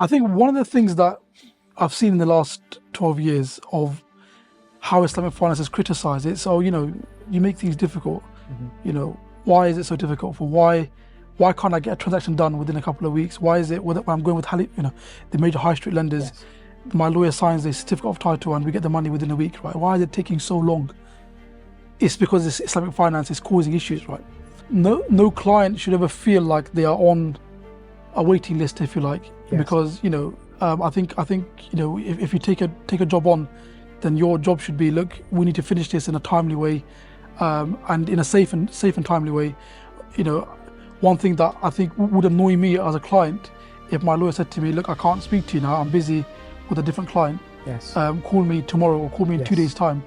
I think one of the things that I've seen in the last 12 years of how Islamic finance is criticised, it's, oh, you make things difficult. Why is it so difficult? Why can't I get a transaction done within a couple of weeks? Why is it when I'm going with the major high street lenders, Yes. my lawyer signs a certificate of title and we get the money within a week, right? Why is it taking so long? It's because this Islamic finance is causing issues, right? No client should ever feel like they are on a waiting list, if you like, Yes. because I think if you take a job on, then your job should be, look, we need to finish this in a timely way, and in a safe and timely way. One thing that I think would annoy me as a client, if my lawyer said to me, look, I can't speak to you now, I'm busy with a different client. Yes. Call me tomorrow or call me in 2 days' time.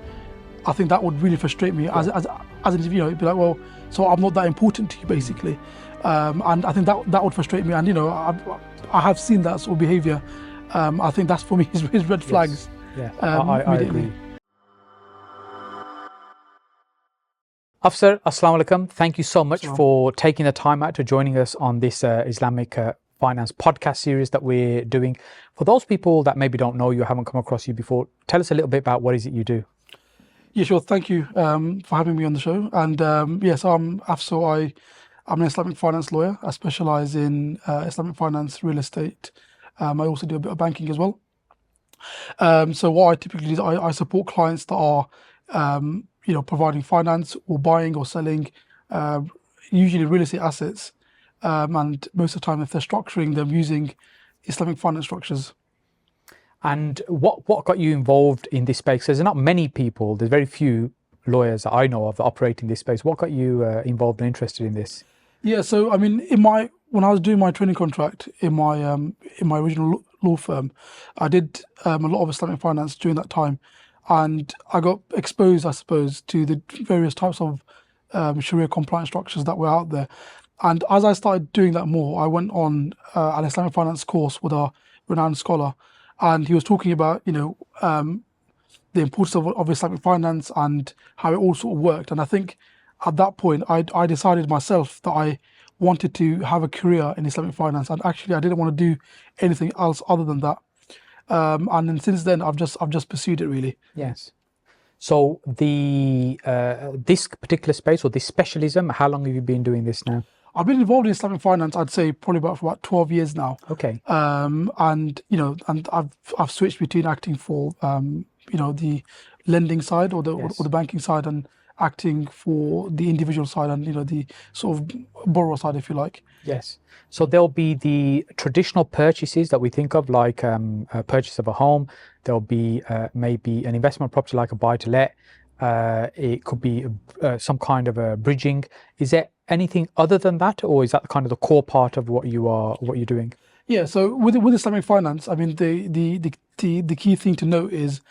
I think that would really frustrate me as an individual. It'd be like, well, so I'm not that important to you, basically. And I think that would frustrate me. And I have seen that sort of behaviour. I think that's for me is red flags. Yes. Yeah, I immediately. agree. Afsor, Assalamu alaikum. Thank you so much for taking the time out to joining us on this Islamic Finance podcast series that we're doing. For those people that maybe don't know you, haven't come across you before, tell us a little bit about what is it you do. Yeah, sure. Thank you for having me on the show. And yes, I'm Afsor. I'm an Islamic finance lawyer. I specialise in Islamic finance, real estate. I also do a bit of banking as well. So what I typically do is I support clients that are providing finance or buying or selling usually real estate assets, and most of the time if they're structuring them using Islamic finance structures. And what got you involved in this space? There's not many people, there's very few lawyers that I know of that operate in this space. What got you involved and interested in this? Yeah, so I mean, when I was doing my training contract in my original law firm, I did a lot of Islamic finance during that time, and I got exposed, I suppose, to the various types of Sharia-compliant structures that were out there. And as I started doing that more, I went on an Islamic finance course with a renowned scholar, and he was talking about the importance of Islamic finance and how it all sort of worked. And I think at that point, I decided myself that I wanted to have a career in Islamic finance, and actually I didn't want to do anything else other than that. And then since then, I've just pursued it, really. Yes. So this particular space or this specialism, how long have you been doing this now? I've been involved in Islamic finance, I'd say probably for about 12 years now. Okay. And I've switched between acting for the lending side or the banking side, and acting for the individual side and the sort of borrower side, if you like. Yes. So there'll be the traditional purchases that we think of, like a purchase of a home. There'll be maybe an investment property like a buy-to-let. It could be some kind of a bridging. Is there anything other than that, or is that kind of the core part of what you're doing? Yeah. So with Islamic finance, I mean the key thing to note is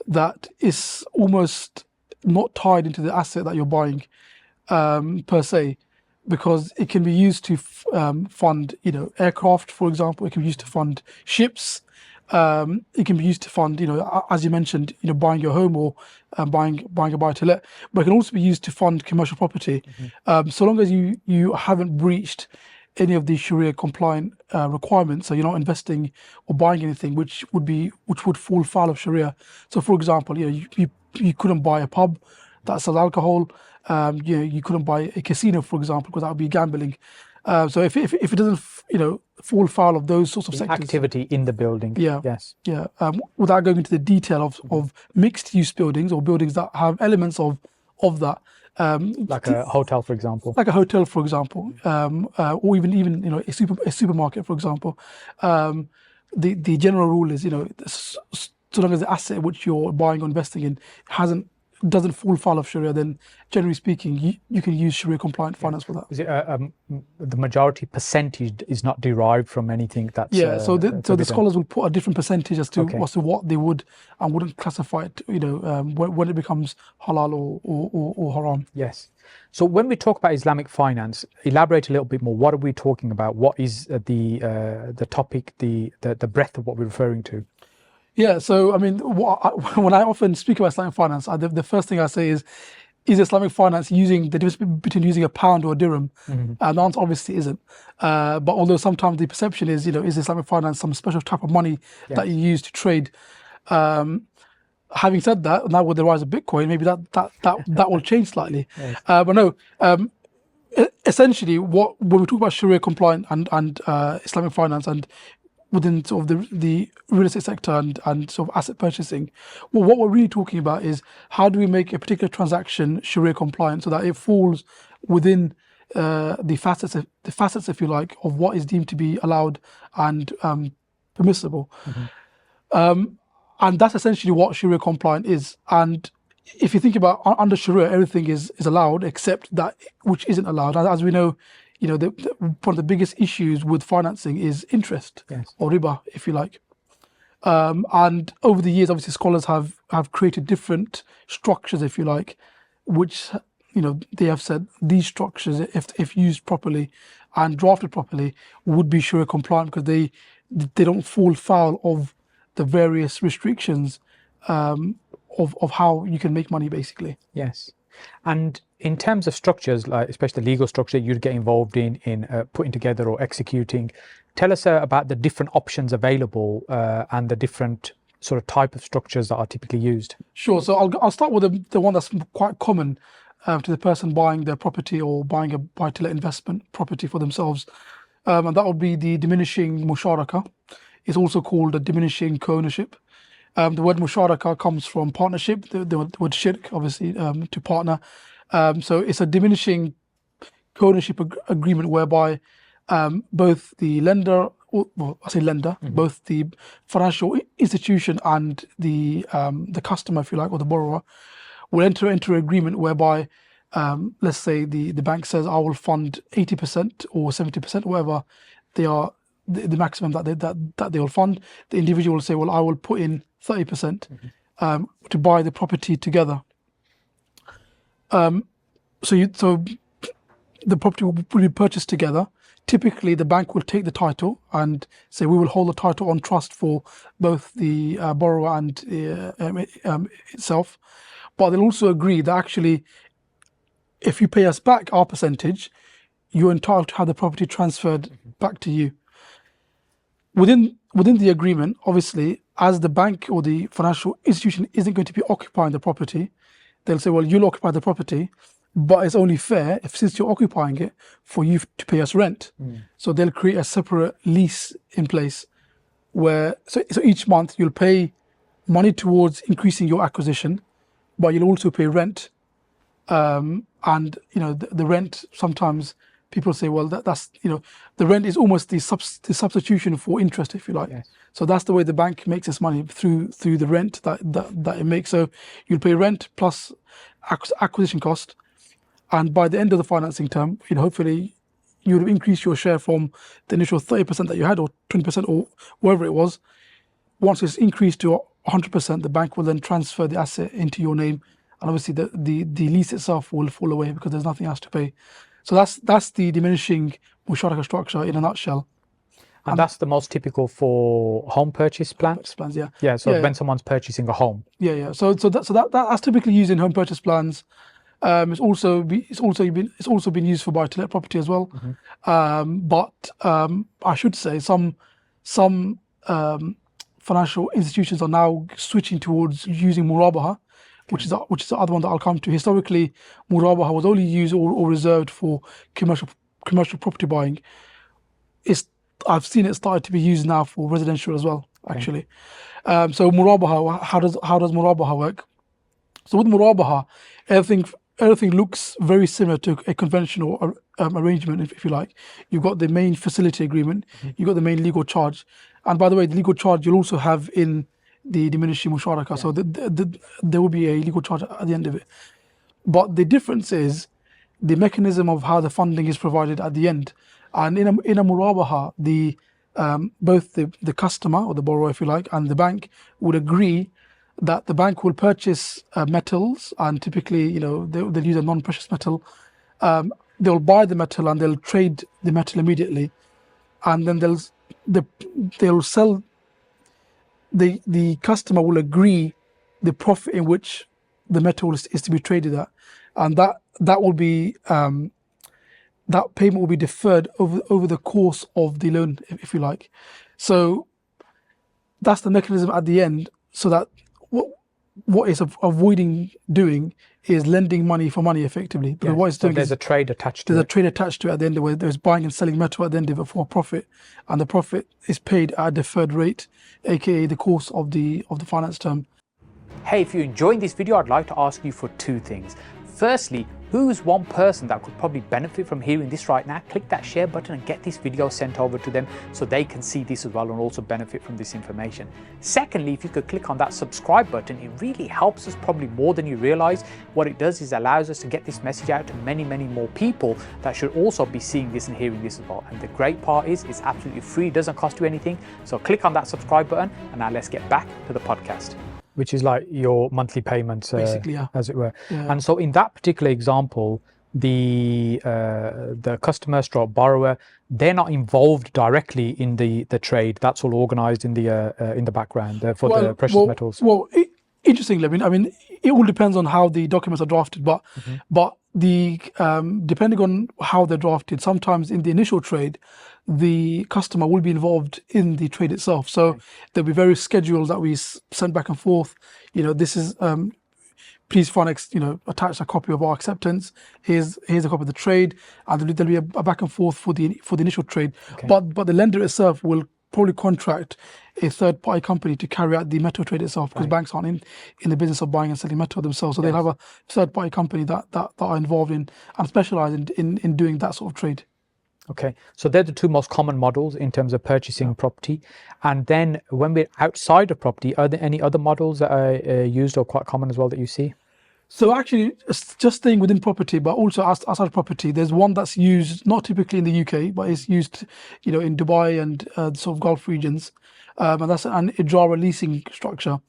that it's almost not tied into the asset that you're buying per se, because it can be used to fund aircraft, for example. It can be used to fund ships. It can be used to fund as you mentioned, buying your home or buying a buy-to-let, but it can also be used to fund commercial property. So long as you haven't breached any of the Sharia compliant requirements, so you're not investing or buying anything which would fall foul of Sharia. So for example, you couldn't buy a pub that sells alcohol. You couldn't buy a casino, for example, because that would be gambling. So if it doesn't fall foul of those sorts of sectors, activity in the building. Yes. Without going into the detail of mixed use buildings or buildings that have elements of that. Like a hotel, for example. Like a hotel, for example, or even a supermarket, for example. The general rule is so long as the asset which you're buying or investing in doesn't fall foul of Sharia, then generally speaking, you can use Sharia compliant finance for that. Is it the majority percentage is not derived from anything that's so the scholars will put a different percentage as to what they would and wouldn't classify it when it becomes halal or haram. Yes. So when we talk about Islamic finance, elaborate a little bit more. What are we talking about? What is the topic, the breadth of what we're referring to? Yeah, so I mean, when I often speak about Islamic finance, the first thing I say is is Islamic finance using the difference between using a pound or a dirham? And the answer obviously isn't. But although sometimes the perception is, is Islamic finance some special type of money that you use to trade? Having said that, now with the rise of Bitcoin, maybe that will change slightly. Yes. But no, essentially, when we talk about Sharia compliant and Islamic finance and within sort of the real estate sector and sort of asset purchasing, well, what we're really talking about is how do we make a particular transaction Sharia compliant so that it falls within the facets, if you like, of what is deemed to be allowed and permissible. And that's essentially what Sharia compliant is. And if you think about under Sharia, everything is allowed except that which isn't allowed. As we know, one of the biggest issues with financing is interest, or riba, if you like. And over the years, obviously, scholars have created different structures, if you like, which they have said these structures, if used properly and drafted properly, would be Sharia compliant because they don't fall foul of the various restrictions of how you can make money, basically. Yes. And in terms of structures, like especially legal structure you'd get involved in putting together or executing, tell us about the different options available and the different sort of type of structures that are typically used. Sure. So I'll start with the one that's quite common to the person buying their property or buying a buy-to-let investment property for themselves. And that would be the diminishing Musharaka. It's also called a diminishing co-ownership. The word Musharaka comes from partnership, the word shirk, obviously, to partner. So it's a diminishing co-ownership agreement whereby both the lender, both the financial institution and the customer, if you like, or the borrower, will enter into an agreement whereby, let's say the bank says, I will fund 80% or 70%, whatever they are, the maximum that they will fund. The individual will say, well, I will put in 30% to buy the property together. So the property will be purchased together. Typically, the bank will take the title and say, we will hold the title on trust for both the borrower and itself. But they'll also agree that actually, if you pay us back our percentage, you're entitled to have the property transferred back to you. Within the agreement, obviously, as the bank or the financial institution isn't going to be occupying the property, they'll say, well, you'll occupy the property, but it's only fair since you're occupying it for you to pay us rent. So they'll create a separate lease in place where so each month you'll pay money towards increasing your acquisition, but you'll also pay rent. And the rent, sometimes people say, well, that's the rent is almost the substitution for interest, if you like. Yes. So that's the way the bank makes its money, through the rent that it makes. So you'll pay rent plus acquisition cost, and by the end of the financing term, hopefully you would have increased your share from the initial 30% that you had, or 20%, or whatever it was. Once it's increased to 100%, the bank will then transfer the asset into your name, and obviously the lease itself will fall away because there's nothing else to pay. So that's the diminishing Musharaka structure in a nutshell. And that's the most typical for home purchase plans? Yeah. Yeah, so when someone's purchasing a home. Yeah. So that's typically used in home purchase plans. It's also been used for buy-to-let property as well. But I should say some financial institutions are now switching towards using Murabaha, which is the other one that I'll come to. Historically, Murabaha was only used or reserved for commercial property buying. I've seen it started to be used now for residential as well, actually. So Murabaha, how does Murabaha work? So with Murabaha, everything looks very similar to a conventional arrangement, if you like. You've got the main facility agreement, you've got the main legal charge, and by the way, the legal charge you'll also have in the diminishing Musharaka. So there will be a legal charge at the end of it. But the difference is the mechanism of how the funding is provided at the end. And in a Murabaha, both the customer, or the borrower, if you like, and the bank would agree that the bank will purchase metals, and typically, they'll use a non-precious metal. They'll buy the metal and they'll trade the metal immediately, and then they'll sell. The customer will agree the profit in which the metal is to be traded at, and that will be that payment will be deferred over the course of the loan, if you like. So that's the mechanism at the end, so that what it's avoiding doing is lending money for money effectively. Because what it's doing there's is a trade attached to there's it. a trade attached to it at the end, where there's buying and selling metal at the end of it for a profit, and the profit is paid at a deferred rate, aka the course of the finance term. Hey, if you're enjoying this video, I'd like to ask you for two things. Firstly, who's one person that could probably benefit from hearing this right now? Click that share button and get this video sent over to them so they can see this as well and also benefit from this information. Secondly, if you could click on that subscribe button, it really helps us probably more than you realize. What it does is allows us to get this message out to many, many more people that should also be seeing this and hearing this as well. And the great part is it's absolutely free, it doesn't cost you anything. So click on that subscribe button, and now let's get back to the podcast. Which is like your monthly payments, Basically, yeah. as it were. Yeah. And so in that particular example, the customer stroke borrower, they're not involved directly in the trade. That's all organized in the background for the precious metals. Well, interestingly, I mean, it all depends on how the documents are drafted, but the depending on how they're drafted, sometimes in the initial trade, the customer will be involved in the trade itself. So there'll be various schedules that we send back and forth. This is please attach a copy of our acceptance. Here's a copy of the trade, and there'll be a back and forth for the initial trade. But the lender itself will probably contract a third-party company to carry out the metal trade itself, because banks aren't in the business of buying and selling metal themselves. So they'll have a third-party company that are involved in and specialize in doing that sort of trade. Okay, so they're the two most common models in terms of purchasing property. And then when we're outside of property, are there any other models that are used or quite common as well that you see? So actually, just staying within property, but also outside of property, there's one that's used not typically in the UK, but it's used, in Dubai and sort of Gulf regions, and that's an Ijara leasing structure.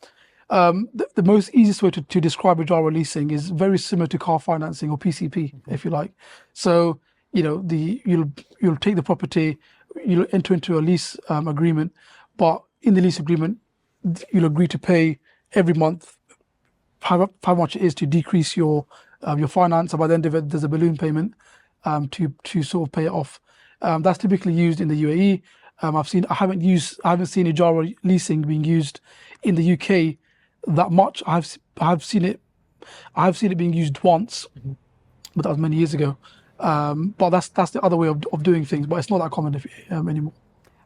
The most easiest way to describe Ijara leasing is very similar to car financing or PCP, if you like. So you'll take the property, you'll enter into a lease agreement, but in the lease agreement, you'll agree to pay every month how much it is to decrease your finance, and by the end of it, there's a balloon payment to sort of pay it off. That's typically used in the UAE. I haven't seen Ijara leasing being used in the UK that much. I've seen it being used once, but that was many years ago. But that's the other way of doing things, but it's not that common anymore.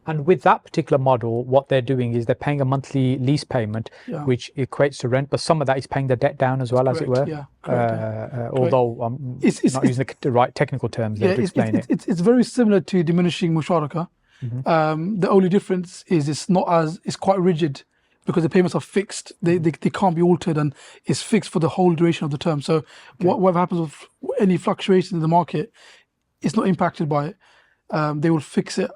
And with that particular model, what they're doing is they're paying a monthly lease payment, which equates to rent, but some of that is paying the debt down as well, as it were. Yeah, correct, although I'm not using the right technical terms there to explain it. It's very similar to diminishing Musharaka. The only difference is it's quite rigid, because the payments are fixed. They can't be altered, and it's fixed for the whole duration of the term. So whatever happens with any fluctuation in the market, it's not impacted by it. They will fix it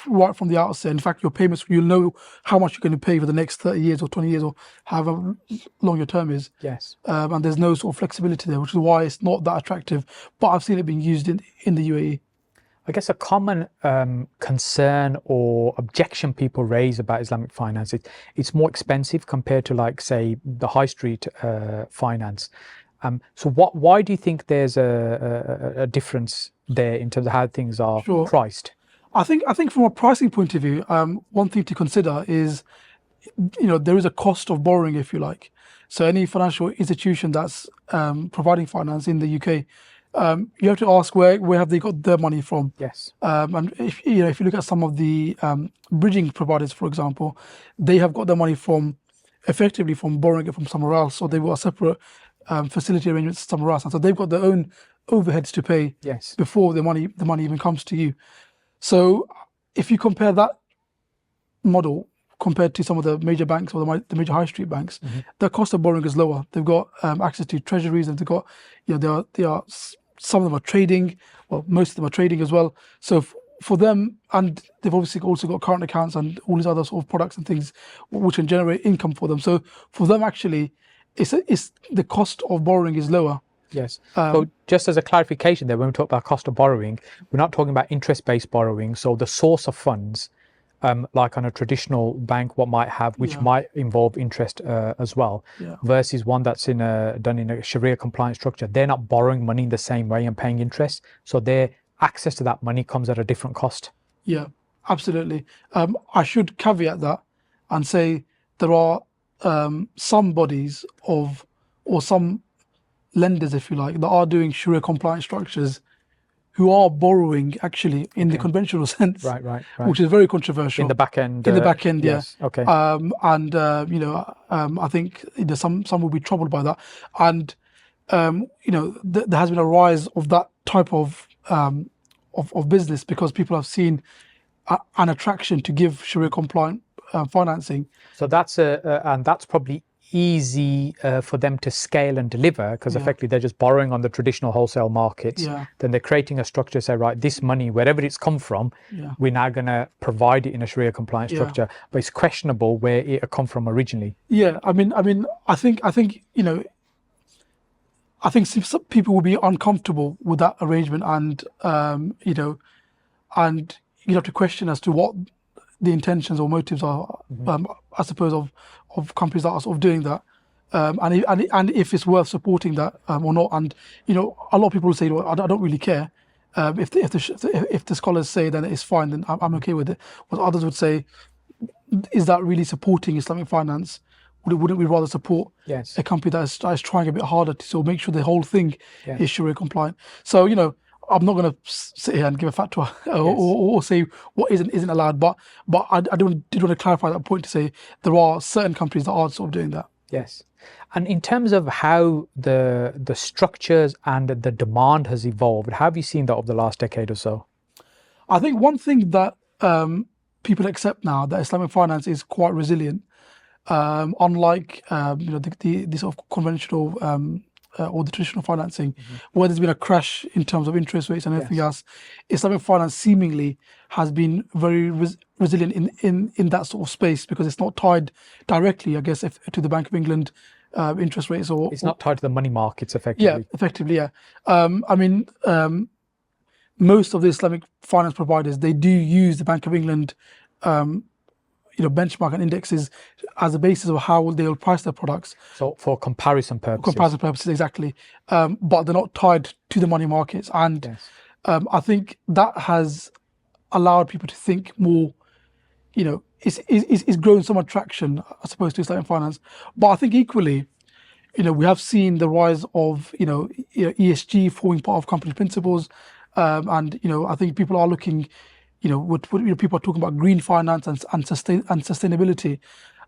right from the outset. In fact, your payments, you'll know how much you're going to pay for the next 30 years or 20 years or however long your term is. Yes. And there's no sort of flexibility there, which is why it's not that attractive. But I've seen it being used in the UAE. I guess a common concern or objection people raise about Islamic finance is it's more expensive compared to, like, say, the high street finance. So why do you think there's a difference there in terms of how things are priced? I think from a pricing point of view, one thing to consider is, there is a cost of borrowing, if you like. So any financial institution that's providing finance in the UK, you have to ask where have they got their money from. Yes. And if you look at some of the bridging providers, for example, they have got their money effectively from borrowing it from somewhere else, or they've got a separate facility arrangements somewhere else, and so they've got their own overheads to pay before the money even comes to you. So if you compare that model compared to some of the major banks or the major high street banks, the cost of borrowing is lower. They've got access to treasuries, and they've got, they are some of them are trading. Well, most of them are trading as well. So for them, and they've obviously also got current accounts and all these other sort of products and things which can generate income for them. So for them, actually, it's the cost of borrowing is lower. Yes. So just as a clarification there, when we talk about cost of borrowing, we're not talking about interest-based borrowing. So the source of funds like on a traditional bank, what might have, which Yeah. might involve interest as well, Yeah. versus one that's done in a Sharia compliant structure. They're not borrowing money in the same way and paying interest, so their access to that money comes at a different cost. Yeah, absolutely. I should caveat that and say there are some bodies of, or some lenders, if you like, that are doing Sharia compliant structures who are borrowing actually in the Okay. conventional sense, Right. which is very controversial. In the back end. In the back end, yeah. Yes. Okay. And I think some will be troubled by that. And there has been a rise of that type of business because people have seen an attraction to give Sharia compliant financing. So that's and that's probably easy for them to scale and deliver, because Yeah. effectively they're just borrowing on the traditional wholesale markets. Yeah. Then they're creating a structure, say, right, this money, wherever it's come from, Yeah. we're now going to provide it in a Sharia compliant Yeah. structure, but it's questionable where it come from originally. Yeah, I think some people will be uncomfortable with that arrangement, and and you have to question as to what the intentions or motives are, I suppose, of companies that are sort of doing that, and if it's worth supporting that or not. And a lot of people will say, well, I don't really care. If the scholars say then it's fine, then I'm okay with it. But others would say, is that really supporting Islamic finance? Wouldn't we rather support Yes. a company that is trying a bit harder to sort of make sure the whole thing Yes. is Sharia compliant? So I'm not going to sit here and give a fatwa or say what isn't allowed, but I did want to clarify that point to say there are certain companies that are sort of doing that. Yes. And in terms of how the structures and the demand has evolved, how have you seen that over the last decade or so? I think one thing that people accept now, that Islamic finance is quite resilient, unlike the sort of conventional or the traditional financing, where there's been a crash in terms of interest rates and everything else. Islamic finance seemingly has been very resilient in that sort of space, because it's not tied directly, I guess, to the Bank of England interest rates, or It's not tied to the money markets, effectively. yeah, effectively, yeah. Most of the Islamic finance providers, they do use the Bank of England benchmark and indexes as a basis of how they will price their products. So for comparison purposes. Exactly. But they're not tied to the money markets. And Yes. I think that has allowed people to think more, it's grown some attraction, I suppose, to Islamic finance. But I think equally, we have seen the rise of, ESG forming part of company principles. And I think people are looking, people are talking about green finance and sustainability,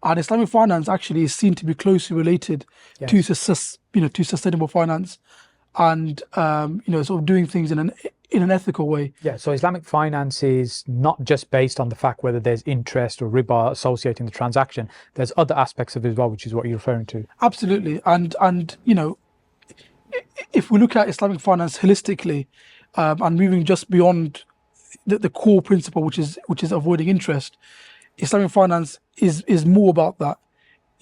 and Islamic finance actually is seen to be closely related to sustainable finance, and sort of doing things in an ethical way. Yeah. So Islamic finance is not just based on the fact whether there's interest or riba associating the transaction. There's other aspects of it as well, which is what you're referring to. Absolutely, and if we look at Islamic finance holistically, and moving just beyond the core principle, which is avoiding interest, Islamic finance is more about that.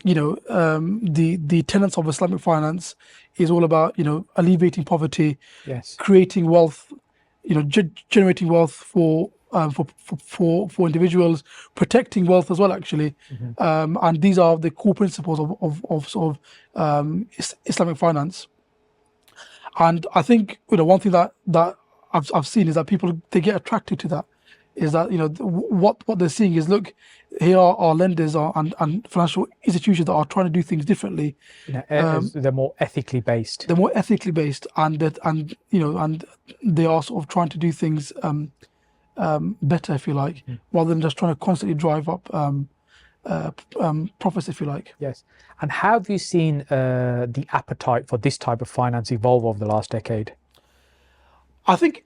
The tenets of Islamic finance is all about alleviating poverty, Yes. creating wealth, generating wealth for individuals, protecting wealth as well, actually. And these are the core principles of sort of Islamic finance. And I think one thing that I've seen is that people, they get attracted to that, is that what they're seeing is, look, here are lenders and financial institutions that are trying to do things differently. They're more ethically based. They're more ethically based, and they are sort of trying to do things better, if you like, rather than just trying to constantly drive up profits, if you like. Yes. And how have you seen the appetite for this type of finance evolve over the last decade? I think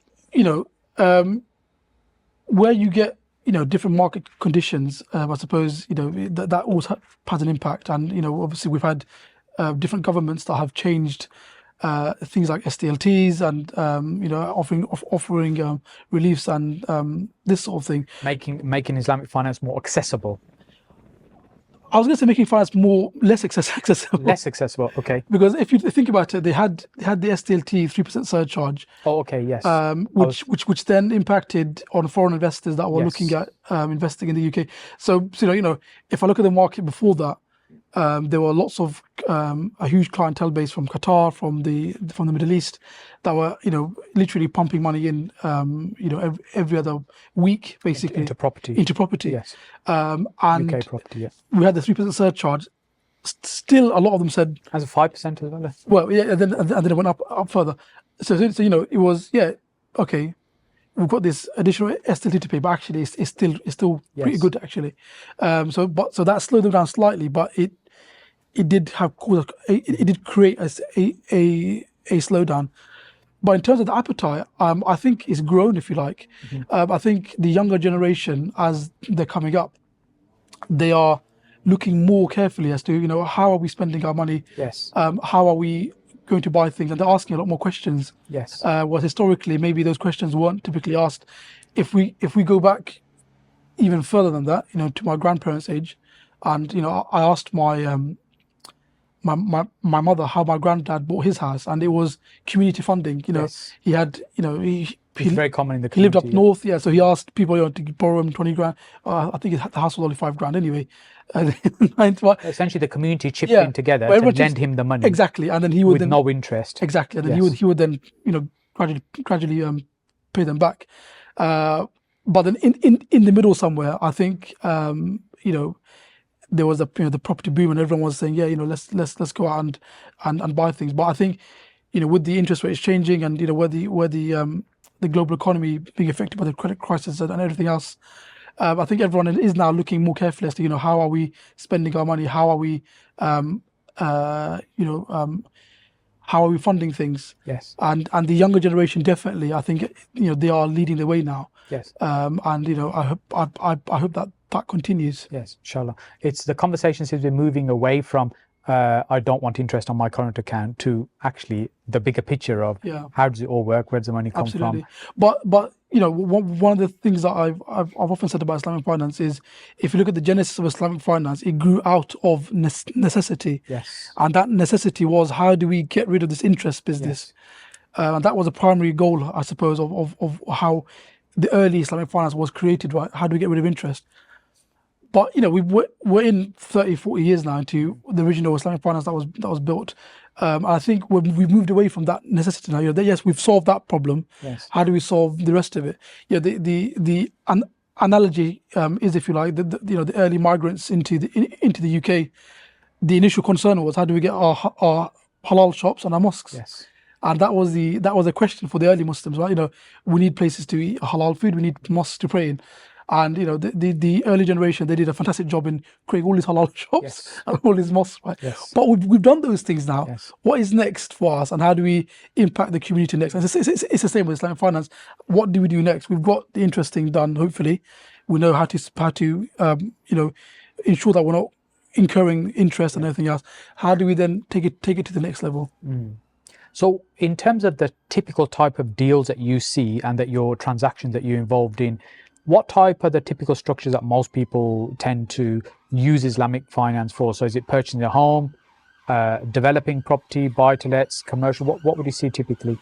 where you get different market conditions, I suppose that always has an impact. And obviously we've had different governments that have changed things like SDLTs and offering reliefs and this sort of thing. Making Islamic finance more accessible. I was going to say making finance less accessible. Less accessible. Okay. Because if you think about it, they had the SDLT 3% surcharge, Oh, okay. Yes. which then impacted on foreign investors that were looking at investing in the UK. So if I look at the market before that, there were lots of a huge clientele base from Qatar, from the Middle East, that were literally pumping money in every other week, basically into property. Yes. And UK property. Yeah. we had the 3% surcharge. Still, a lot of them said as a 5% as well. Well, yeah, and then it went up further. So it was okay. We've got this additional STLT to pay, but actually it's still pretty good actually. So that slowed them down slightly, but it did create a slowdown. But in terms of the appetite, I think it's grown, if you like. I think the younger generation, as they're coming up, they are looking more carefully as to how are we spending our money. Yes. How are we going to buy things, and they're asking a lot more questions. Yes. Whereas historically, maybe those questions weren't typically asked. If we go back even further than that, to my grandparents' age, and I asked my my mother how my granddad bought his house, and it was community funding. He had it's very common in the community. He lived up north, yeah. So he asked people to borrow him 20 grand. I think the house was only 5 grand anyway. Essentially, the community chipped in together to lend him the money. Exactly, and then he would with no interest. Exactly, and then he would then gradually pay them back. But then in the middle somewhere, I think there was the property boom, and everyone was saying, let's go out and buy things. But I think with the interest rates changing, and where the global economy being affected by the credit crisis and everything else, I think everyone is now looking more carefully as to how are we spending our money, how are we how are we funding things. Yes. And the younger generation, definitely, I think they are leading the way now. Yes. And I hope that continues. Yes, inshallah. It's the conversation seems to be moving away from I don't want interest on my current account to actually the bigger picture of how does it all work, where does the money come from. But one of the things that I've often said about Islamic finance is, if you look at the genesis of Islamic finance, it grew out of necessity. Yes. And that necessity was, how do we get rid of this interest business? And that was a primary goal, I suppose, of how the early Islamic finance was created, right? How do we get rid of interest? But we're in 30, 40 years now into the original Islamic finance that was built. And I think we've moved away from that necessity now. Yes, we've solved that problem. Yes. How do we solve the rest of it? The analogy is, if you like, the early migrants into the UK. The initial concern was, how do we get our halal shops and our mosques? Yes. And that was a question for the early Muslims, right? We need places to eat halal food. We need mosques to pray in. And the early generation, they did a fantastic job in creating all these halal shops and all these mosques, right? Yes. But we've done those things now. Yes. What is next for us, and how do we impact the community next? And it's the same with Islamic finance. What do we do next? We've got the interesting done. Hopefully, we know how to ensure that we're not incurring interest and everything else. How do we then take it to the next level? So, in terms of the typical type of deals that you see and that your transactions that you're involved in, what type are the typical structures that most people tend to use Islamic finance for? So is it purchasing a home, developing property, buy-to-lets, commercial? What would you see typically?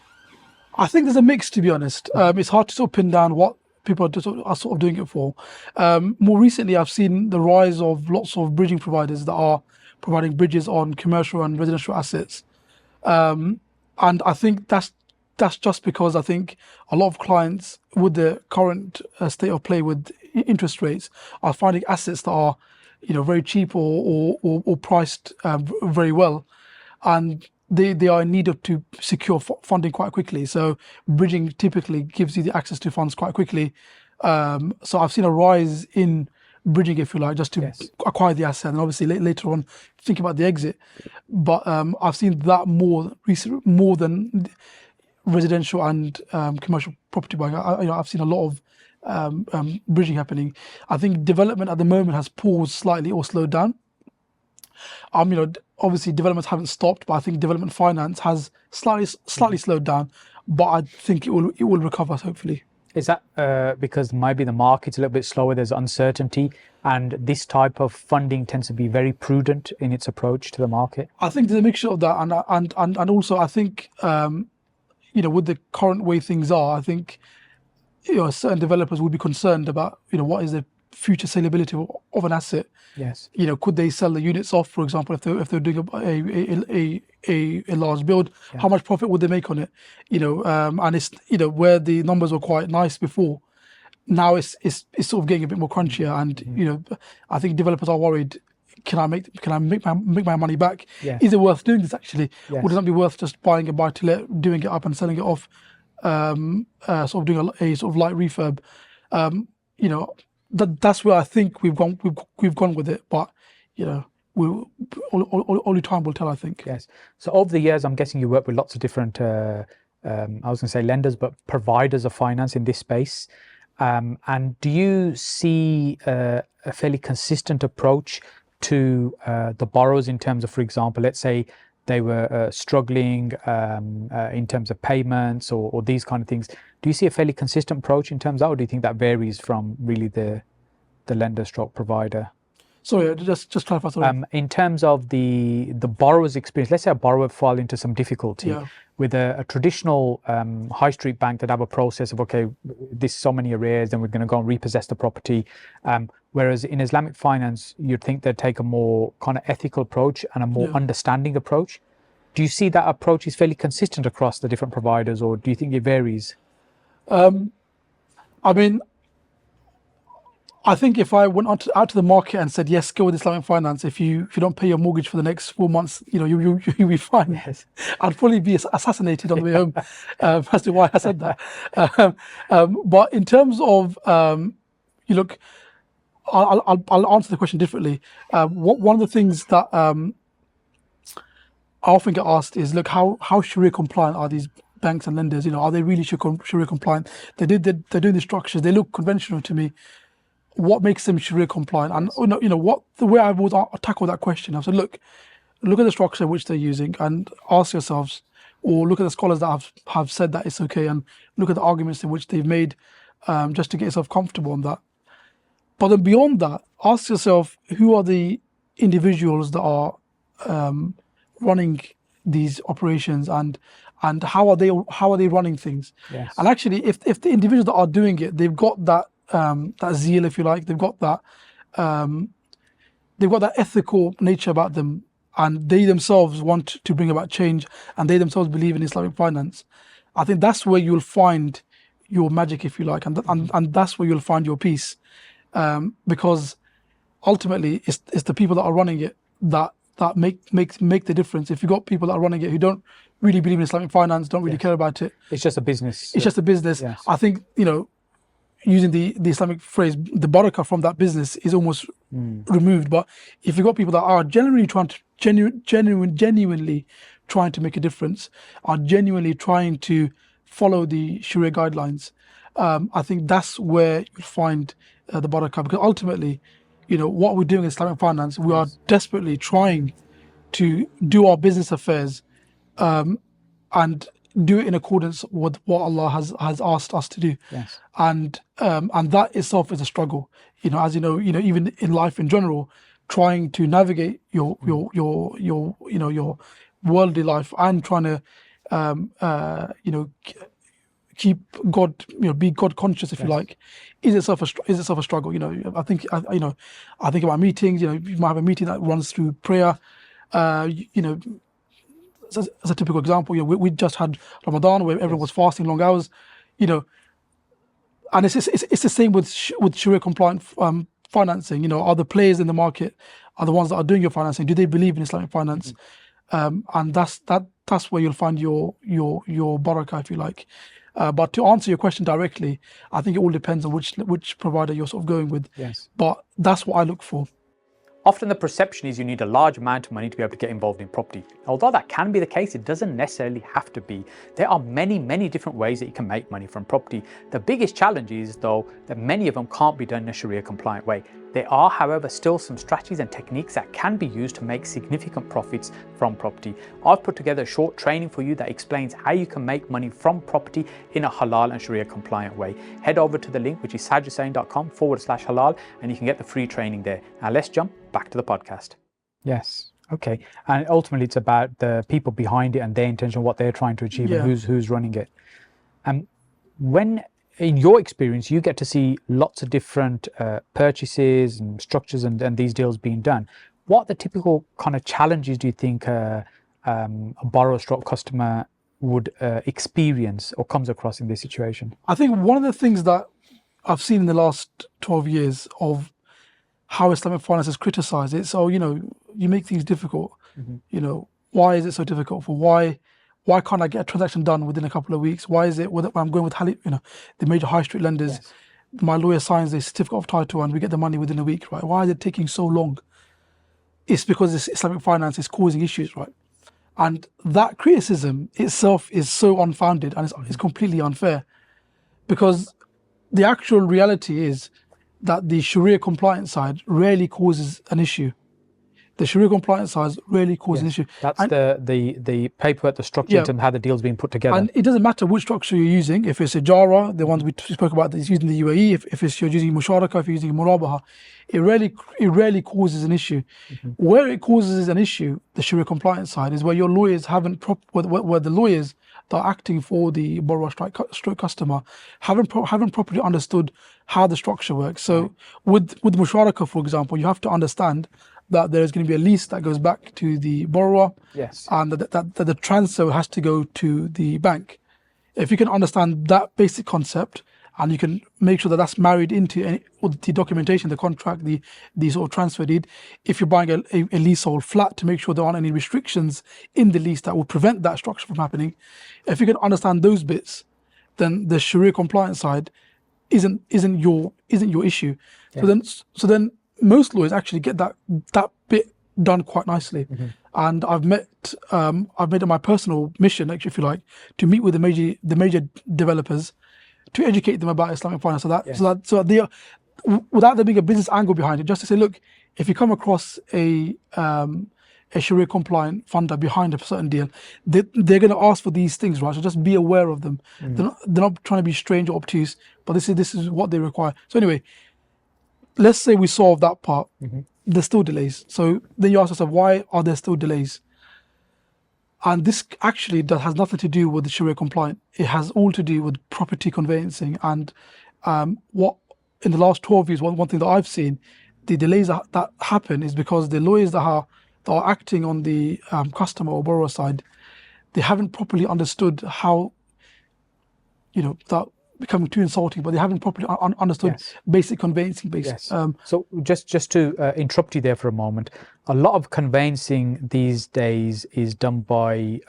I think there's a mix, to be honest. It's hard to sort of pin down what people are sort of doing it for. More recently, I've seen the rise of lots of bridging providers that are providing bridges on commercial and residential assets. And I think that's just because I think a lot of clients, with the current state of play with interest rates, are finding assets that are, very cheap or priced very well, and they are in need of to secure funding quite quickly. So bridging typically gives you the access to funds quite quickly. So I've seen a rise in bridging, if you like, just to acquire the asset, and obviously later on think about the exit. But I've seen that more than residential and commercial property buying. I've seen a lot of bridging happening. I think development at the moment has paused slightly or slowed down. Obviously developments haven't stopped, but I think development finance has slightly slowed down. But I think it will recover, hopefully. Is that because maybe the market's a little bit slower, there's uncertainty, and this type of funding tends to be very prudent in its approach to the market? I think there's a mixture of that, and also I think with the current way things are, I think certain developers would be concerned about what is the future saleability of an asset. Yes. Could they sell the units off, for example, if they're doing a large build? Yeah. How much profit would they make on it? And it's where the numbers were quite nice before, now it's sort of getting a bit more crunchier, and I think developers are worried. Can I make my money back? Yes. Is it worth doing this actually? Yes. Would it not be worth just buying a buy to let, doing it up and selling it off, sort of doing a sort of light refurb? That's where I think we've gone with it, but only time will tell, I think. Yes. So over the years, I'm guessing you work with lots of different, I was going to say lenders, but providers of finance in this space. And do you see a fairly consistent approach to the borrowers in terms of, for example, let's say they were struggling in terms of payments or these kind of things? Do you see a fairly consistent approach in terms of that, or do you think that varies from really the lender stroke provider? Sorry, just clarify. Sorry. In terms of the borrower's experience, let's say a borrower fall into some difficulty. Yeah. With a traditional high street bank that have a process of, okay, this so many arrears, then we're going to go and repossess the property. Whereas in Islamic finance, you'd think they'd take a more kind of ethical approach and a more understanding approach. Do you see that approach is fairly consistent across the different providers, or do you think it varies? I mean, I think if I went out to the market and said, yes, go with Islamic finance, if you don't pay your mortgage for the next 4 months, you'll be fine. Yes. I'd probably be assassinated on the way home as to why I said that. But in terms of, look, I'll answer the question differently. One of the things that I often get asked is, look, how Sharia compliant are these banks and lenders? Are they really Sharia compliant? They're doing the structures. They look conventional to me. What makes them Sharia compliant? And the way I would tackle that question, I said, look at the structure which they're using, and ask yourselves, or look at the scholars that have said that it's okay, and look at the arguments in which they've made, just to get yourself comfortable on that. But then beyond that, ask yourself, who are the individuals that are running these operations, and how are they running things? Yes. And actually, if the individuals that are doing it, they've got that zeal, if you like, they've got that ethical nature about them, and they themselves want to bring about change, and they themselves believe in Islamic finance, I think that's where you'll find your magic, if you like, and that's where you'll find your peace, because ultimately it's the people that are running it that make the difference. If you've got people that are running it who don't really believe in Islamic finance, don't really care about it, it's just a business. It's just a business. Yes. I think using the Islamic phrase, the barakah from that business is almost removed. But if you've got people that are genuinely trying to make a difference, are genuinely trying to follow the Sharia guidelines, I think that's where you'll find the barakah. Because ultimately, what we're doing in Islamic finance, we are desperately trying to do our business affairs, and do it in accordance with what Allah has asked us to do. Yes. And that itself is a struggle. As even in life in general, trying to navigate your worldly life and trying to keep God, be God conscious, if you like, is itself a struggle. I think about meetings. You might have a meeting that runs through prayer. As a typical example, we just had Ramadan where everyone was fasting long hours, and it's the same with Sharia compliant financing. Are the players in the market, are the ones that are doing your financing, do they believe in Islamic finance? And that's where you'll find your barakah, if you like. But to answer your question directly, I think it all depends on which provider you're sort of going with. Yes. But that's what I look for. Often the perception is you need a large amount of money to be able to get involved in property. Although that can be the case, it doesn't necessarily have to be. There are many, many different ways that you can make money from property. The biggest challenge is, though, that many of them can't be done in a Sharia compliant way. There are, however, still some strategies and techniques that can be used to make significant profits from property. I've put together a short training for you that explains how you can make money from property in a halal and Sharia compliant way. Head over to the link, which is sajhussain.com/halal, and you can get the free training there. Now let's jump back to the podcast. Yes. Okay. And ultimately it's about the people behind it and their intention, what they're trying to achieve, and who's running it. When in your experience, you get to see lots of different purchases and structures and these deals being done. What are the typical kind of challenges do you think a borrower/customer would experience or comes across in this situation? I think one of the things that I've seen in the last 12 years of how Islamic finance is criticized, it's, oh, you make things difficult. Why is it so difficult? Why can't I get a transaction done within a couple of weeks? Why is it when I'm going with the major high street lenders, my lawyer signs a certificate of title and we get the money within a week, right? Why is it taking so long? It's because this Islamic finance is causing issues, right? And that criticism itself is so unfounded and it's completely unfair, because the actual reality is that the Sharia compliant side rarely causes an issue. The Sharia compliant side rarely causes an issue. That's the paperwork, the structure, and how the deal's being put together. And it doesn't matter which structure you're using. If it's a Jara, the ones we spoke about, that's using the UAE. If you're using Musharaka, if you're using Murabaha, it rarely causes an issue. Where it causes an issue, the Sharia compliant side, is where your lawyers where the lawyers that are acting for the borrower stroke customer haven't properly understood how the structure works. So with Musharaka, for example, you have to understand that there is going to be a lease that goes back to the borrower, and that the transfer has to go to the bank. If you can understand that basic concept, and you can make sure that that's married into the documentation, the contract, the sort of transfer deed. If you're buying a leasehold flat, to make sure there aren't any restrictions in the lease that will prevent that structure from happening. If you can understand those bits, then the Sharia compliance side isn't your issue. So then most lawyers actually get that bit done quite nicely. And I've made it my personal mission, actually, if you like, to meet with the major developers to educate them about Islamic finance, so that they are, without there being a business angle behind it, just to say, look, if you come across a Sharia compliant funder behind a certain deal, they're going to ask for these things, right? So just be aware of them. They're not trying to be strange or obtuse, but this is what they require. So anyway, let's say we solve that part. There's still delays. So then you ask yourself, why are there still delays? And this actually has nothing to do with the Sharia compliant. It has all to do with property conveyancing. And what in the last 12 years, one thing that I've seen, the delays that happen is because the lawyers that are acting on the customer or borrower side, they haven't properly understood how, that becoming too insulting, but they haven't properly understood basic conveyancing basics. So just to interrupt you there for a moment, a lot of conveyancing these days is done by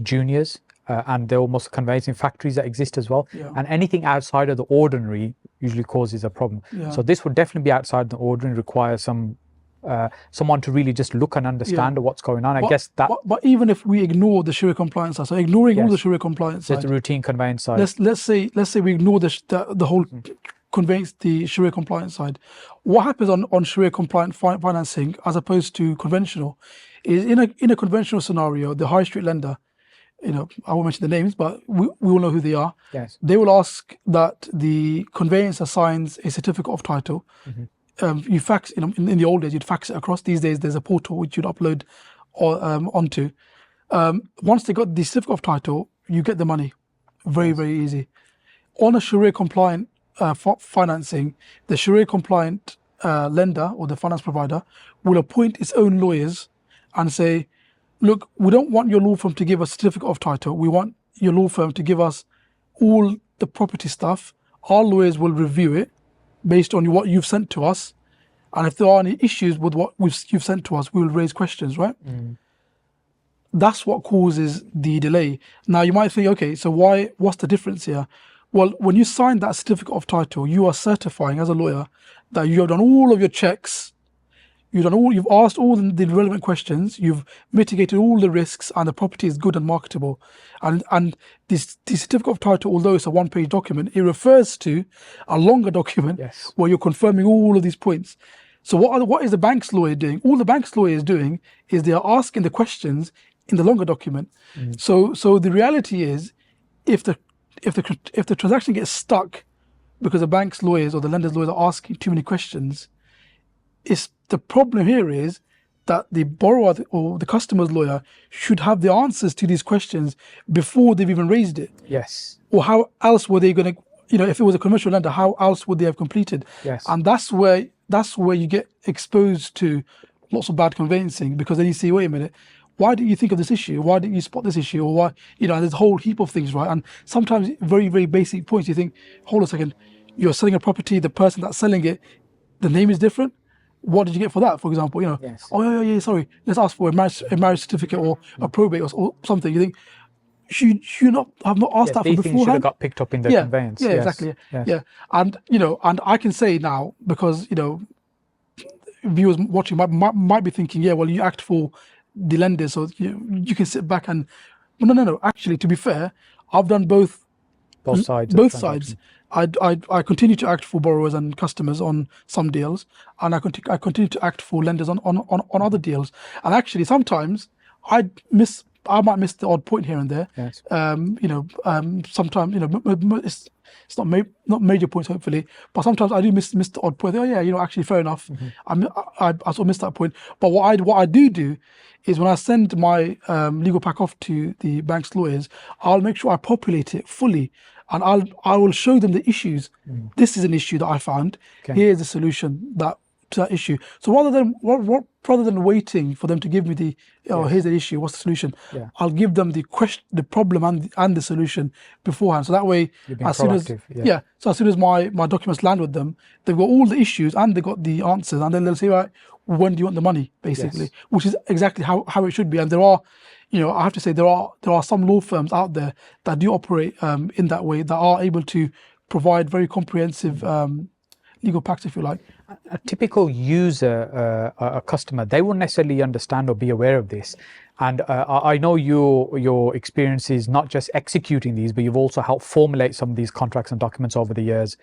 juniors, and there are almost conveyancing factories that exist as well. And anything outside of the ordinary usually causes a problem. So this would definitely be outside the ordinary, require someone to really just look and understand what's going on. I guess that. But even if we ignore the Sharia compliance side, so ignoring all the Sharia compliance side, the routine conveyance side. Let's say we ignore the whole conveyance, the Sharia compliance side. What happens on Sharia compliant financing as opposed to conventional is in a conventional scenario, the high street lender, I won't mention the names, but we all know who they are. They will ask that the conveyancer signs a certificate of title. You fax, in the old days, you'd fax it across. These days, there's a portal which you'd upload onto. Once they got the certificate of title, you get the money. Very, very easy. On a Sharia compliant financing, the Sharia compliant lender or the finance provider will appoint its own lawyers and say, look, we don't want your law firm to give us a certificate of title. We want your law firm to give us all the property stuff. Our lawyers will review it based on what you've sent to us, and if there are any issues with what you've sent to us, we will raise questions, right? That's what causes the delay. Now you might think, okay, so what's the difference here? Well, when you sign that certificate of title, you are certifying as a lawyer that you have done all of your checks, you've asked all the relevant questions, you've mitigated all the risks, and the property is good and marketable. And this certificate of title, although it's a one-page document, it refers to a longer document where you're confirming all of these points. So what is the bank's lawyer doing? All the bank's lawyer is doing is they are asking the questions in the longer document. So the reality is, if the transaction gets stuck because the bank's lawyers or the lender's lawyers are asking too many questions, the problem here is that the borrower or the customer's lawyer should have the answers to these questions before they've even raised it. Yes. Or how else were they going to, if it was a commercial lender, how else would they have completed? Yes. And that's where you get exposed to lots of bad conveyancing, because then you see, wait a minute, why didn't you think of this issue? Why didn't you spot this issue? Or why, there's a whole heap of things, right? And sometimes very, very basic points, you think, hold on a second, you're selling a property, the person that's selling it, the name is different. What did you get for that, for example? Yes. Oh yeah, sorry, let's ask for a marriage certificate or a probate or something. You think, should not have not asked that These for things beforehand. should have got picked up in the conveyance. Yeah, Yes. exactly. Yes. Yeah, and and I can say now, because viewers watching might be thinking, yeah, well, you act for the lenders, so you can sit back and no. Actually, to be fair, I've done both sides. Both sides. I continue to act for borrowers and customers on some deals, and I continue to act for lenders on other deals. And actually, sometimes I might miss the odd point here and there. Yes. Sometimes it's not major points, hopefully, but sometimes I do miss the odd point. Oh yeah, actually, fair enough. I sort of missed that point. But what I do is, when I send my legal pack off to the bank's lawyers, I'll make sure I populate it fully, and I will show them the issues. This is an issue that I found. Okay. Here's the solution to that issue. So rather than waiting for them to give me here's the issue, what's the solution? Yeah. I'll give them the problem and the solution beforehand. So that way, as soon as my documents land with them, they've got all the issues and they've got the answers, and then they'll say, right, when do you want the money, basically? Yes. Which is exactly how it should be. And there are, I have to say, there are some law firms out there that do operate in that way, that are able to provide very comprehensive legal packs, if you like. A typical user, a customer, they won't necessarily understand or be aware of this. And I know your experience is not just executing these, but you've also helped formulate some of these contracts and documents over the years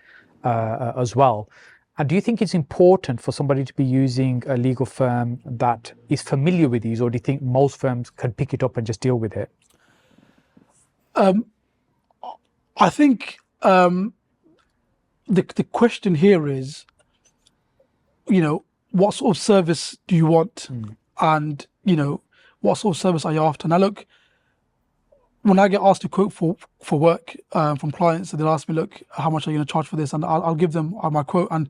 as well. And do you think it's important for somebody to be using a legal firm that is familiar with these, or do you think most firms can pick it up and just deal with it? I think the question here is, what sort of service do you want, and what sort of service are you after? Now, look, when I get asked to quote for work from clients, they'll ask me, look, how much are you going to charge for this? And I'll give them my quote, and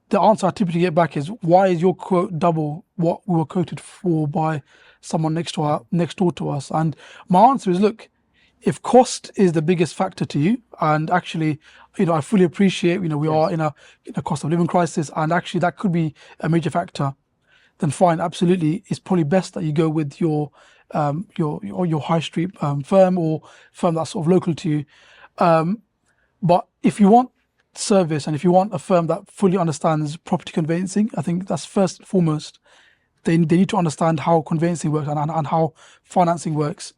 the answer I typically get back is, why is your quote double what we were quoted for by someone next door to us? And my answer is, look, if cost is the biggest factor to you, and actually, I fully appreciate, we are in a cost of living crisis, and actually that could be a major factor, then fine, absolutely, it's probably best that you go with your high street firm, or firm that's sort of local to you. But if you want service, and if you want a firm that fully understands property conveyancing, I think that's first and foremost. They need to understand how conveyancing works and how financing works.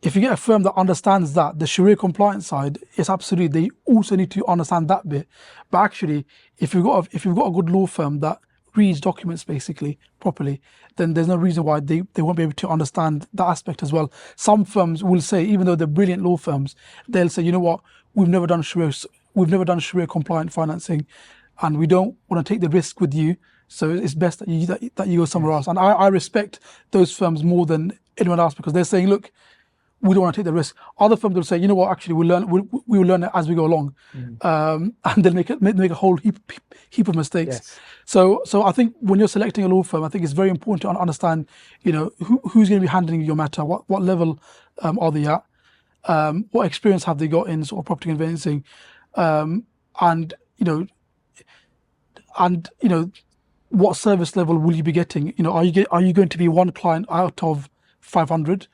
If you get a firm that understands that, the Sharia-compliant side, is absolutely, they also need to understand that bit. But actually, if you've got a good law firm that reads documents basically properly, then there's no reason why they won't be able to understand that aspect as well. Some firms will say, even though they're brilliant law firms, they'll say, you know what, we've never done Sharia-compliant financing, and we don't want to take the risk with you. So it's best that you go somewhere else. And I respect those firms more than anyone else, because they're saying, look, we don't want to take the risk. Other firms will say, you know what, actually we will learn it as we go along, and they'll make a whole heap of mistakes. Yes. So I think when you're selecting a law firm, I think it's very important to understand, who's going to be handling your matter, what level are they at, what experience have they got in sort of property conveyancing, and what service level will you be getting? Are you going to be one client out of 500?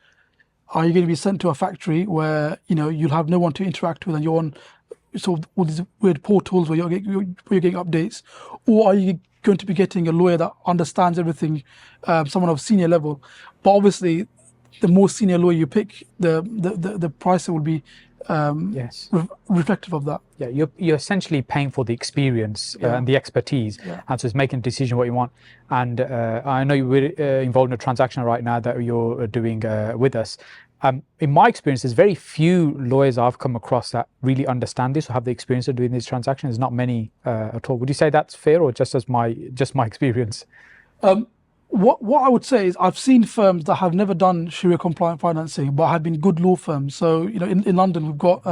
Are you going to be sent to a factory where you'll have no one to interact with, and you're on sort of all these weird portals where you're getting updates? Or are you going to be getting a lawyer that understands everything, someone of senior level? But obviously, the more senior lawyer you pick, the price will be Yes. reflective of that. Yeah, you're essentially paying for the experience Yeah. and the expertise, Yeah. and so it's making a decision what you want. And I know you're involved in a transaction right now that you're doing with us. In my experience, there's very few lawyers I've come across that really understand this or have the experience of doing these transactions. There's not many at all. Would you say that's fair, or just my experience? What I would say is I've seen firms that have never done Sharia compliant financing but have been good law firms. So in London we've got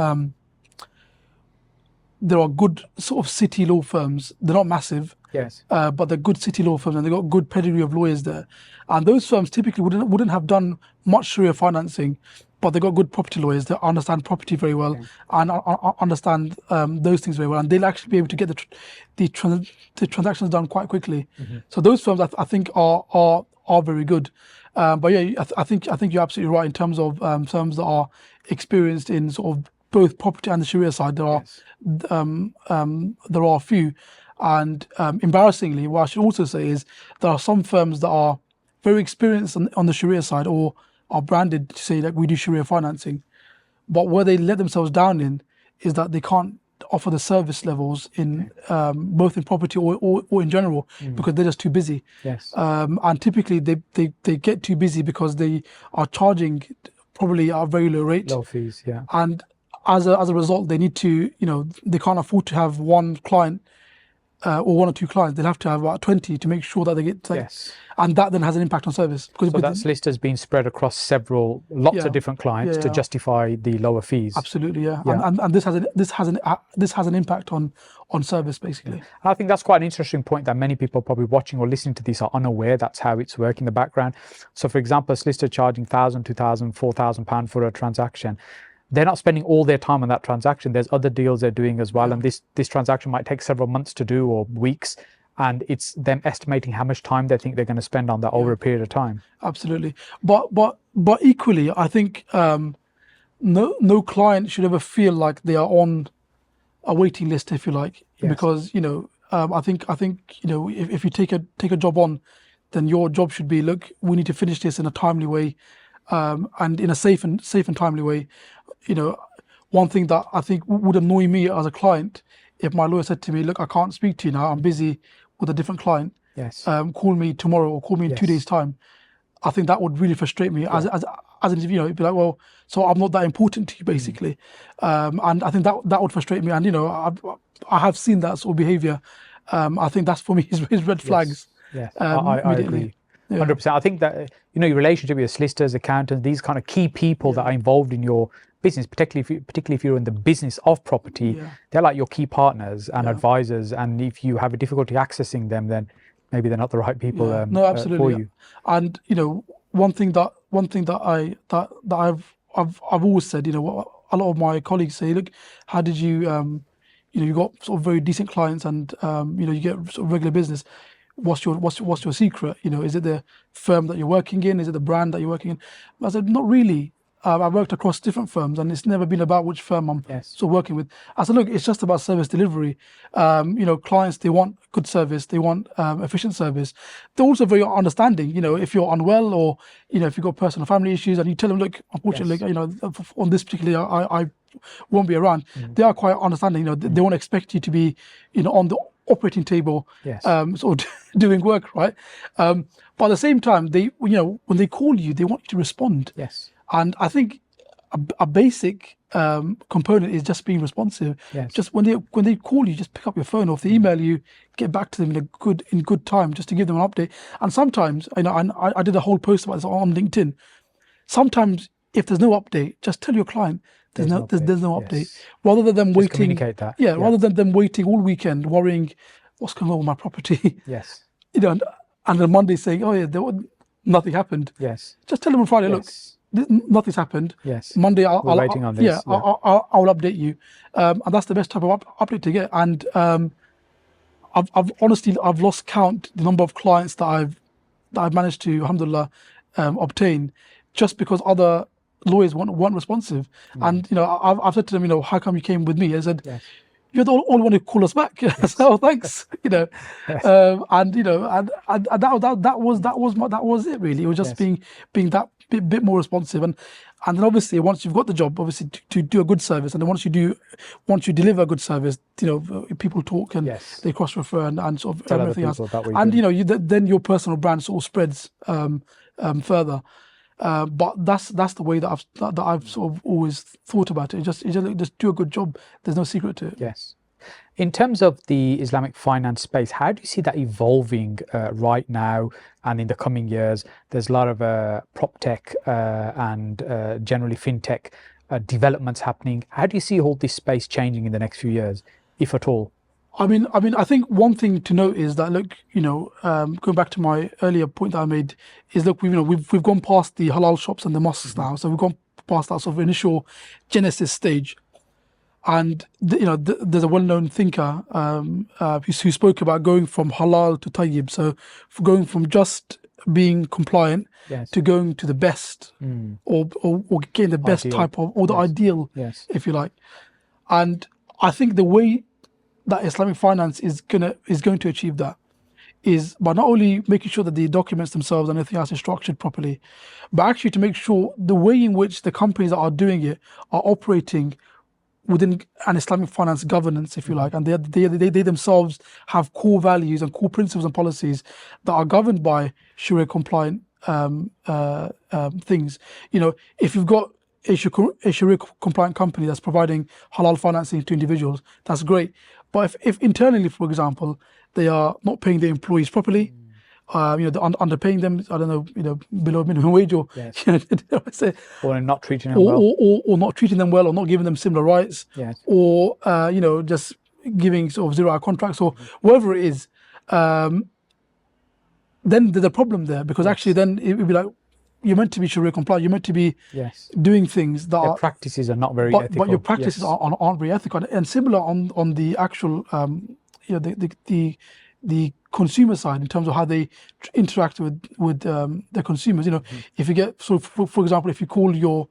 there are good sort of city law firms. They're not massive, Yes. but they're good city law firms and they've got good pedigree of lawyers there. And those firms typically wouldn't have done much Sharia financing, but they've got good property lawyers that understand property very well and understand those things very well. And they'll actually be able to get the transactions done quite quickly. So those firms I think are very good. But yeah, I think you're absolutely right in terms of firms that are experienced in sort of both property and the Sharia side. There are a few, and embarrassingly, what I should also say is there are some firms that are very experienced on the Sharia side or are branded to say like we do Sharia financing, but where they let themselves down in is that they can't offer the service levels in both in property or in general because they're just too busy. Yes. And typically they get too busy because they are charging probably a very low rate. Low fees, yeah. And as a result, they need to, they can't afford to have one client or one or two clients. They'll have to have about 20 to make sure that they get, and that then has an impact on service. Because so that solicitor's been spread across lots of different clients to justify the lower fees. Absolutely, yeah. And this has an impact on service basically. And I think that's quite an interesting point that many people probably watching or listening to this are unaware that's how it's working in the background. So for example, a solicitor charging £1,000, £2,000, £4,000 for a transaction, they're not spending all their time on that transaction. There's other deals they're doing as well. And this transaction might take several months to do or weeks. And it's them estimating how much time they think they're going to spend on that over a period of time. Absolutely. But equally, I think no client should ever feel like they are on a waiting list, if you like, because, I think if you take a job on, then your job should be, look, we need to finish this in a timely way, and in a safe and timely way. One thing that I think would annoy me as a client, if my lawyer said to me, look, I can't speak to you now, I'm busy with a different client. Yes. Call me tomorrow or call me in 2 days' time. I think that would really frustrate me as an interviewer. It'd be like, well, so I'm not that important to you, basically. And I think that would frustrate me. And I have seen that sort of behaviour. I think that's for me is red flags. Yes, I agree. 100%. I think that your relationship with your solicitors, accountants, these kind of key people that are involved in your business, particularly if you're in the business of property, they're like your key partners and advisors. And if you have a difficulty accessing them, then maybe they're not the right people no, absolutely. For you. And one thing that I've always said, what a lot of my colleagues say, look, how did you you got sort of very decent clients and you get sort of regular business. What's your secret? Is it the firm that you're working in? Is it the brand that you're working in? I said, not really. I've worked across different firms, and it's never been about which firm I'm sort of working with. I said, look, it's just about service delivery. Clients, they want good service, they want efficient service. They're also very understanding. If you're unwell or if you've got personal family issues, and you tell them, look, unfortunately, on this particular, I won't be around. They are quite understanding. They won't expect you to be, on the operating table, sort of doing work, right? But at the same time, they, when they call you, they want you to respond. Yes. And I think a basic component is just being responsive. Yes. Just when they call you, just pick up your phone, or if they email you, get back to them in good time, just to give them an update. And sometimes, and I did a whole post about this on LinkedIn. Sometimes, if there's no update, just tell your client there's no update, rather than them waiting. Communicate that. Rather than them waiting all weekend, worrying what's going on with my property. Yes. And then Monday saying, oh yeah, nothing happened. Yes. Just tell them on Friday, look, nothing's happened. Yes. Monday, I'll waiting on this. I'll update you, and that's the best type of update to get. And I've honestly lost count the number of clients that I've managed to, alhamdulillah, obtain, just because other lawyers weren't responsive. And I've said to them, how come you came with me? I said, you're the only one who called us back. So thanks, Yes. and that was it really. It was just Yes. being that bit more responsive, and then obviously once you've got the job, obviously to do a good service, and then once you deliver a good service, people talk and Yes. they cross refer and sort of Tell other everything else, people about what and you're doing. then your personal brand sort of spreads further. But that's the way that I've sort of always thought about it. Just do a good job. There's no secret to it. Yes. In terms of the Islamic finance space, how do you see that evolving right now and in the coming years? There's a lot of prop tech and generally fintech developments happening. How do you see all this space changing in the next few years, if at all? I mean, I think one thing to note is that, look, going back to my earlier point that I made, is look, we've gone past the halal shops and the mosques now, so we've gone past that sort of initial genesis stage, and there's a well-known thinker who spoke about going from halal to tayyib, so going from just being compliant Yes. to going to the best, or getting the best Ideal. type of, or the Yes. ideal, Yes. if you like. And I think the way that Islamic finance is going to achieve that is by not only making sure that the documents themselves and everything else is structured properly, but actually to make sure the way in which the companies that are doing it are operating within an Islamic finance governance, if you like, and they themselves have core values and core principles and policies that are governed by Sharia compliant things. If you've got a Sharia compliant company that's providing halal financing to individuals, that's great. But if internally, for example, they are not paying their employees properly, they're underpaying them, I don't know, below minimum wage, or Yes. or not treating them well. or not treating them well, or not giving them similar rights, Yes. or just giving sort of 0-hour contracts, or whatever it is, then there's a problem there, because actually then it would be like, you're meant to be Sharia compliant, you're meant to be Yes. doing things that Their practices are not very but ethical. your practices Yes. aren't very ethical. And similar on the actual the consumer side, in terms of how they interact with their consumers. If you get, so for example, if you call the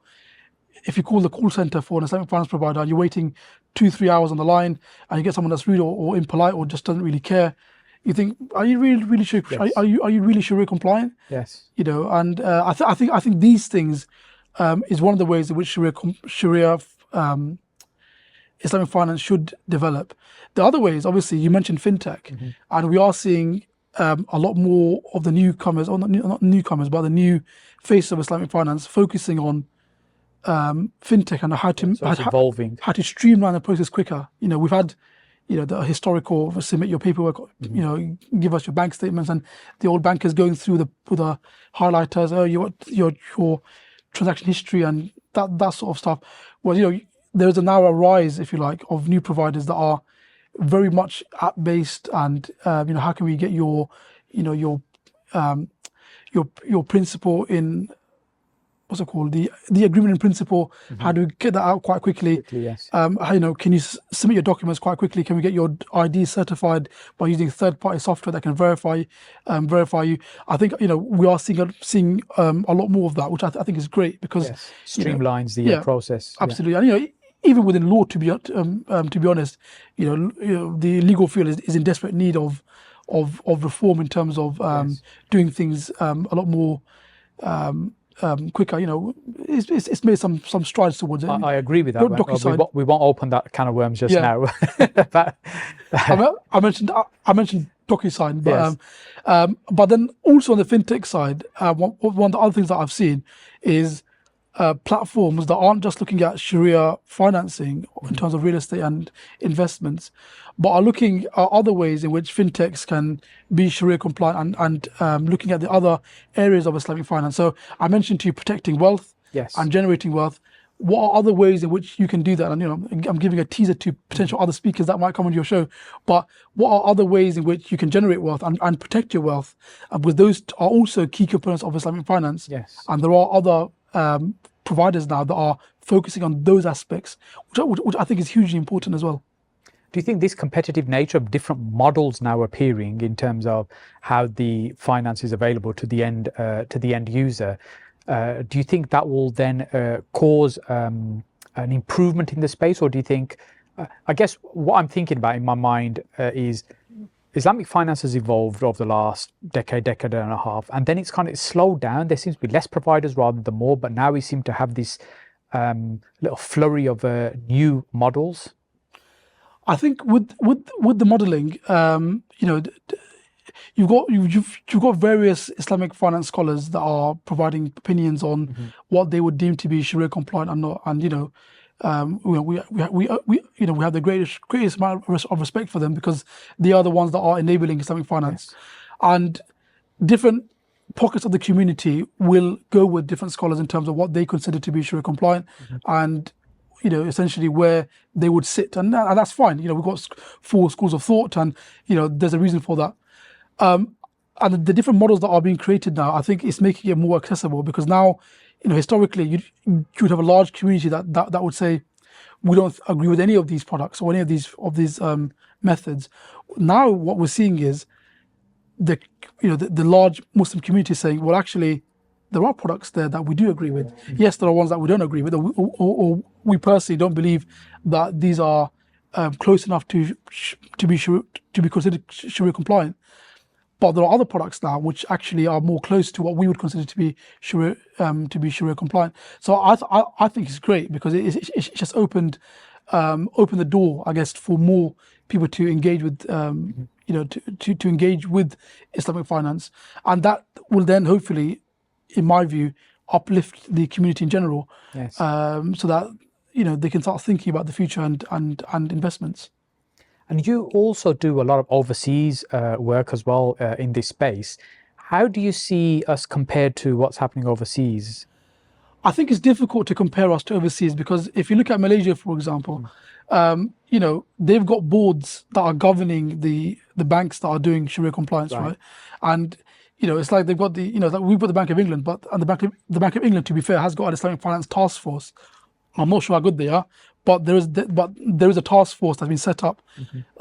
call center for an Islamic finance provider and you're waiting 2-3 hours on the line, and you get someone that's rude or impolite or just doesn't really care, you think, are you really Sharia, Yes. are you really Sharia compliant? Yes. And I think these things is one of the ways in which Sharia Islamic finance should develop. The other ways, obviously, you mentioned fintech, and we are seeing a lot more of the newcomers, or not newcomers, but the new face of Islamic finance focusing on fintech and So it's evolving. how to streamline the process quicker. We've had the historical submit your paperwork, give us your bank statements, and the old bankers going through with the highlighters, your transaction history and that sort of stuff. Well, there's now a rise, if you like, of new providers that are very much app based, and how can we get your principal in, what's it called, the agreement in principle, how do we get that out quite quickly? Yes. Can you submit your documents quite quickly? Can we get your ID certified by using third-party software that can verify you? I think we are seeing a lot more of that, which I think is great, because Yes. Streamlines the process. absolutely. And even within law, to be honest, the legal field is in desperate need of reform in terms of doing things a lot more quicker. It's made some strides towards it. I agree with that. We won't open that can of worms just now. But I mentioned DocuSign, but Yes. But then also on the fintech side, one of the other things that I've seen is platforms that aren't just looking at Sharia financing in terms of real estate and investments, but are looking at other ways in which fintechs can be Sharia compliant, and looking at the other areas of Islamic finance. So I mentioned to you protecting wealth Yes. and generating wealth. What are other ways in which you can do that? And I'm giving a teaser to potential other speakers that might come on your show. But what are other ways in which you can generate wealth and protect your wealth? Because those are also key components of Islamic finance. Yes. And there are other providers now that are focusing on those aspects, which I think is hugely important as well. Do you think this competitive nature of different models now appearing in terms of how the finance is available to the end user, do you think that will then cause an improvement in the space, or do you think I guess what I'm thinking about in my mind is Islamic finance has evolved over the last decade and a half, and then it's kind of slowed down. There seems to be less providers rather than more, but now we seem to have this little flurry of new models. I think with the modeling, you've got various Islamic finance scholars that are providing opinions on what they would deem to be Sharia compliant and not, and we have the greatest amount of respect for them because they are the ones that are enabling Islamic finance, and different pockets of the community will go with different scholars in terms of what they consider to be Sharia compliant, and essentially where they would sit, and that's fine. We've got 4 schools of thought, and there's a reason for that. And the different models that are being created now, I think it's making it more accessible because now, historically, you would have a large community that would say, we don't agree with any of these products or any of these methods. Now, what we're seeing is the large Muslim community saying, well, actually, there are products there that we do agree with. Yes, there are ones that we don't agree with, or we personally don't believe that these are close enough to be considered Sharia compliant. But there are other products now which actually are more close to what we would consider to be Sharia compliant. So I think it's great because it's just opened the door, I guess, for more people to engage with to engage with Islamic finance, and that will then hopefully, in my view, uplift the community in general. Yes. So that they can start thinking about the future and investments. And you also do a lot of overseas work as well in this space. How do you see us compared to what's happening overseas? I think it's difficult to compare us to overseas because if you look at Malaysia, for example, they've got boards that are governing the banks that are doing Sharia compliance, right? And it's like they've got like we've got the Bank of England, but the Bank of England, to be fair, has got an Islamic finance task force. I'm not sure how good they are, but there is a task force that's been set up,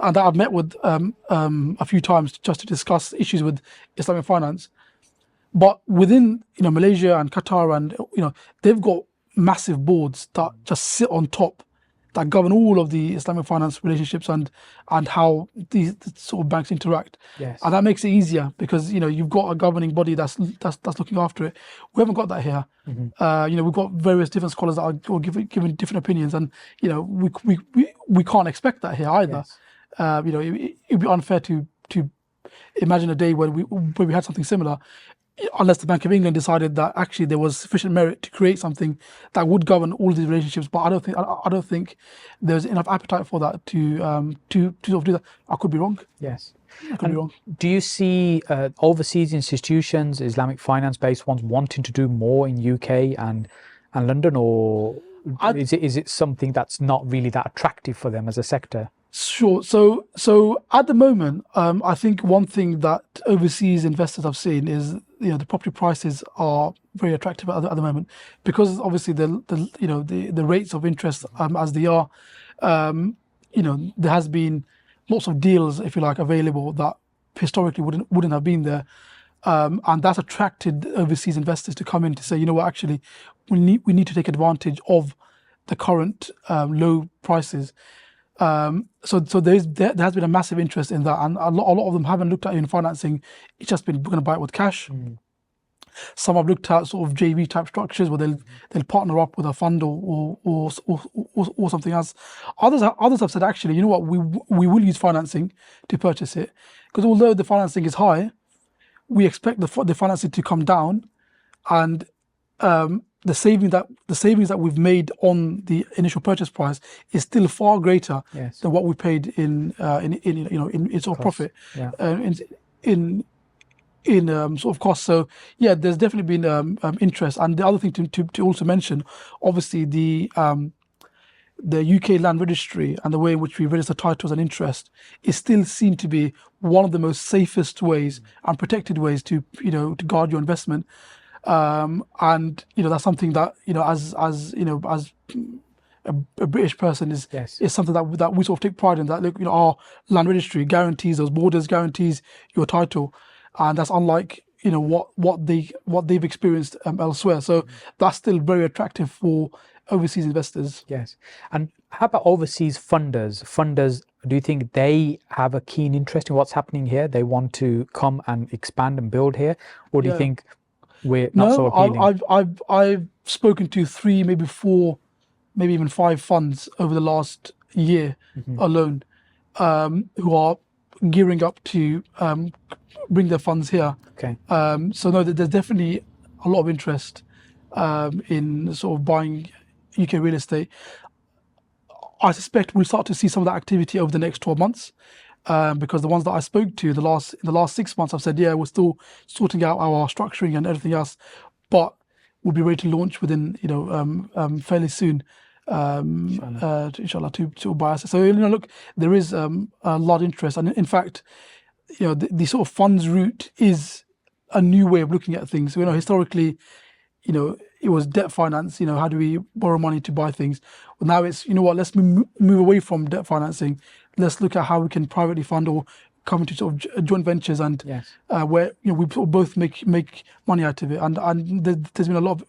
and that I've met with a few times just to discuss issues with Islamic finance. But within Malaysia and Qatar, and they've got massive boards that just sit on top, that govern all of the Islamic finance relationships and how these sort of banks interact. Yes. And that makes it easier because you've got a governing body that's looking after it. We haven't got that here. We've got various different scholars that are giving different opinions, and we can't expect that here either. Yes. It'd be unfair to imagine a day where we had something similar, unless the Bank of England decided that actually there was sufficient merit to create something that would govern all these relationships. But I don't think there's enough appetite for that to sort of do that. I could be wrong. Yes. I could be wrong. Do you see overseas institutions, Islamic finance-based ones, wanting to do more in UK and London, or is it something that's not really that attractive for them as a sector? Sure. So at the moment, I think one thing that overseas investors have seen is the property prices are very attractive at the moment because obviously the rates of interest as they are, there has been lots of deals, if you like, available that historically wouldn't have been there, and that's attracted overseas investors to come in to say, what, actually we need to take advantage of the current low prices. So there has been a massive interest in that, and a lot of them haven't looked at even financing. It's just been going to buy it with cash. Some have looked at sort of JV type structures where they'll partner up with a fund or something else. Others have said, actually, what, we will use financing to purchase it, because although the financing is high, we expect the financing to come down, and the savings that we've made on the initial purchase price is still far greater than what we paid in sort of profit, in sort of cost. So there's definitely been interest. And the other thing to also mention, obviously the UK land registry and the way in which we register titles and interest is still seen to be one of the most safest ways and protected ways to guard your investment. And that's something that as a British person is something that we sort of take pride in. That look, our land registry guarantees those borders, guarantees your title, and that's unlike what they've experienced elsewhere. So that's still very attractive for overseas investors. Yes. And how about overseas funders? Funders, do you think they have a keen interest in what's happening here? They want to come and expand and build here? Or do you Yeah. think we're not so No, appealing? I've spoken to 3, maybe 4, maybe even 5 funds over the last year alone, who are gearing up to bring their funds here. Okay. So no, there's definitely a lot of interest in sort of buying UK real estate. I suspect we'll start to see some of that activity over the next 12 months. Because the ones that I spoke to in the last 6 months, I've said, yeah, we're still sorting out our structuring and everything else, but we'll be ready to launch within, fairly soon, inshallah, to buy assets. So, look, there is a lot of interest, and in fact, the sort of funds route is a new way of looking at things. So, historically, it was debt finance. How do we borrow money to buy things? Well, now it's, let's move away from debt financing. Let's look at how we can privately fund or come into sort of joint ventures, and Yes. where we sort of both make money out of it. And there's been a lot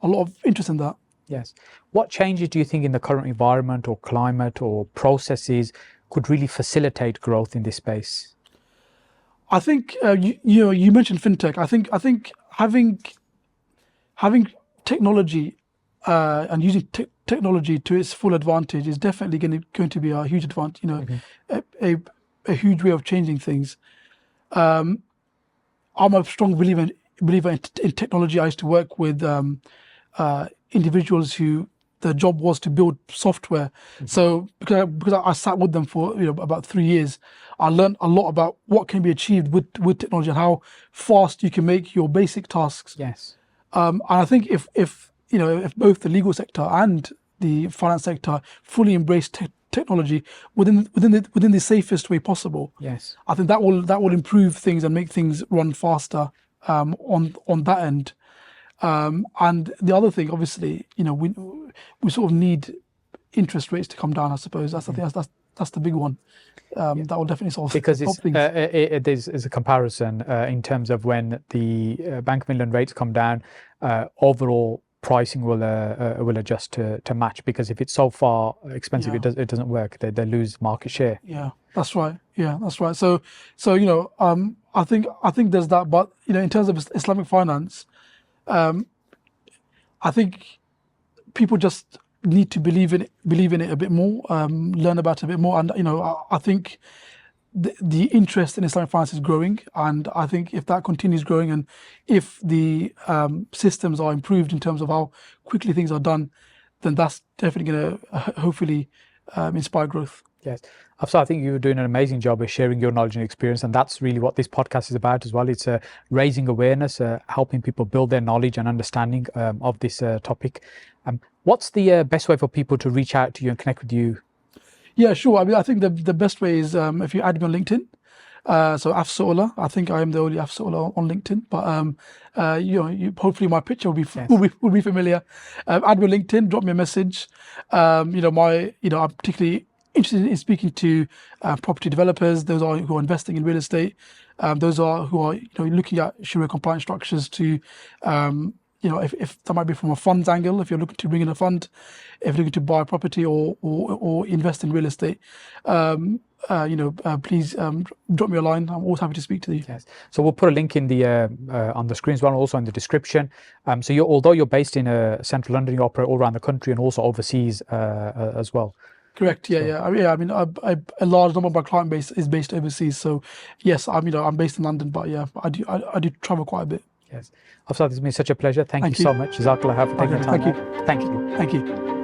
of interest in that. Yes. What changes do you think in the current environment or climate or processes could really facilitate growth in this space? I think you mentioned fintech. I think having technology and using technology to its full advantage is definitely going to be a huge advantage. A huge way of changing things. I'm a strong believer in technology. I used to work with individuals who their job was to build software. So because I sat with them for about 3 years, I learned a lot about what can be achieved with technology and how fast you can make your basic tasks. Yes. And I think if both the legal sector and the finance sector fully embrace technology within the safest way possible, Yes. I think that will improve things and make things run faster on that end. And the other thing, obviously, we sort of need interest rates to come down. I suppose that's the big one. That will definitely solve Because things. there's a comparison in terms of when the Bank of England rates come down, overall pricing will adjust to match, because if it's so far expensive, Yeah. it doesn't work. They lose market share. Yeah, that's right. So I think there's that. But in terms of Islamic finance, I think people just need to believe in it a bit more, learn about it a bit more, and I think the interest in Islamic finance is growing, and I think if that continues growing, and if the systems are improved in terms of how quickly things are done, then that's definitely going to hopefully inspire growth. Yes. Afsor, I think you're doing an amazing job of sharing your knowledge and experience, and that's really what this podcast is about as well. It's raising awareness, helping people build their knowledge and understanding of this topic. What's the best way for people to reach out to you and connect with you? Yeah, sure. I mean, I think the best way is if you add me on LinkedIn. So Afsor Ullah. I think I am the only Afsor Ullah on LinkedIn, but hopefully my picture will be familiar. Add me on LinkedIn, drop me a message. I'm particularly interested in speaking to property developers, those who are investing in real estate, those who are looking at Sharia-compliant structures to if that might be from a funds angle, if you're looking to bring in a fund, if you're looking to buy property or invest in real estate, please drop me a line. I'm always happy to speak to you. Yes. So we'll put a link in the on the screen as well, and also in the description. So although you're based in central London, you operate all around the country and also overseas as well. Correct. Yeah. I mean, a large number of my client base is based overseas. So yes, I'm based in London, but yeah, I do travel quite a bit. Yes. Afsor, this has been such a pleasure. Thank you so much. Jazakallah for taking the time. Thank you. Thank you. Thank you.